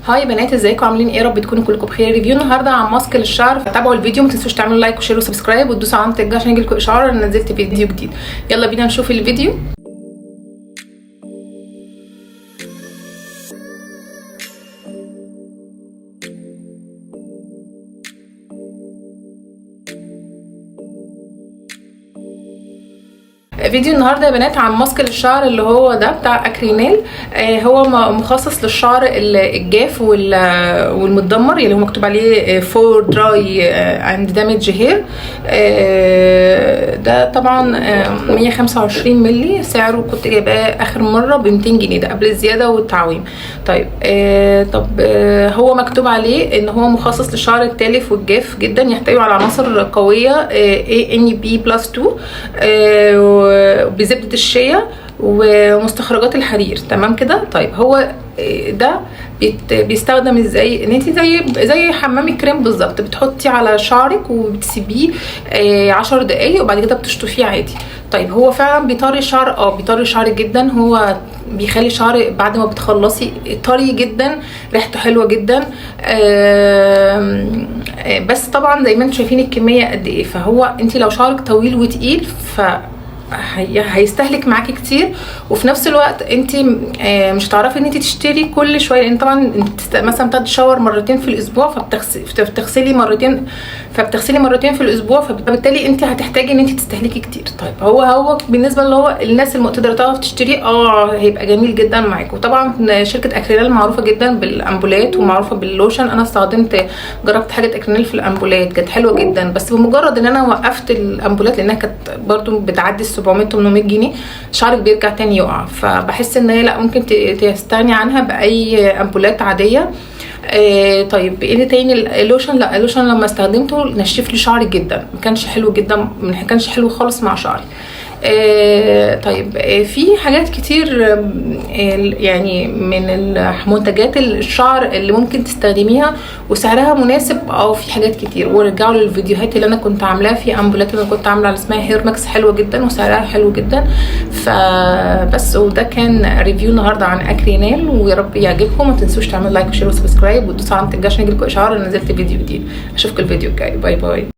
هاي بنات، ازيكم عاملين ايه؟ رب تكونوا كلكم بخير. ريفيو النهارده عن ماسك للشعر، فتابعوا الفيديو، ما تنسوش تعملوا لايك وشير وسبسكرايب وتدوسوا على الجرس عشان يجيلكم اشعار ان نزلت فيديو جديد. يلا بينا نشوف الفيديو. فيديو النهارده يا بنات عن ماسك للشعر اللي هو ده بتاع اكرينيل. هو مخصص للشعر الجاف والمتدمر، اللي هو مكتوب عليه فور دراي اند دامج هير. ده طبعا 125 مللي، سعره كنت جايباه اخر مره ب 200 جنيه، ده قبل الزياده والتعويم. طيب هو مكتوب عليه ان هو مخصص للشعر التالف والجاف جدا، يحتوي على عناصر قويه ANP+2 بزبدة الشيا ومستخرجات الحرير. تمام كده. طيب هو ده بيستخدم ازاي؟ ان انت زي حمام الكريم بالظبط، بتحطي على شعرك وبتسيبيه 10 دقايق وبعد كده بتشطفيه عادي. طيب هو فعلا بيطري الشعر، بيطري الشعر جدا. هو بيخلي الشعر بعد ما بتخلصي طري جدا، ريحته حلوه جدا. بس طبعا زي ما انتم شايفين الكميه قد ايه، فهو انت لو شعرك طويل وتقيل هيستهلك معاكي كتير، وفي نفس الوقت انت مش هتعرفي ان انت تشتري كل شويه، لان طبعا انت مثلا بتاخدي شاور مرتين في الاسبوع، فبتغسلي مرتين في الاسبوع، فبالتالي انت هتحتاجي ان انت تستهلكي كتير. طيب هو بالنسبه اللي هو الناس المقتدره تعرف تشتريه، هيبقى جميل جدا معاكم. وطبعا شركه اكرينيل معروفه جدا بالامبولات ومعروفه باللوشن. انا جربت حاجه اكرينيل في الامبولات، كانت حلوه جدا، بس بمجرد ان انا وقفت الامبولات لانها كانت برده بتعدي 700 800 جنيه، شعرك بيرجع تاني يقع. فبحس ان هي لا، ممكن تستغني عنها باي امبولات عاديه. طيب ايه تاني؟ اللوشن، لا اللوشن لما استخدمته نشف لي شعري جدا، ما كانش حلو جدا، ما كانش حلو خالص مع شعري. طيب في حاجات كتير يعني من منتجات الشعر اللي ممكن تستخدميها وسعرها مناسب. في حاجات كتير، ورجعوا للفيديوهات اللي انا كنت عاملاها في امبولات اللي انا كنت عامله اللي اسمها هير ماكس، حلوه جدا وسعرها حلو جدا. فبس، وده كان ريفيو النهارده عن اكرينيل، ويا رب يعجبكم. ما تنسوش تعملوا لايك وشير وسبسكرايب وتدوسوا على الجرس عشان يجيلكم اشعار ان نزلت فيديو جديد. اشوفكم الفيديو الجاي. باي باي.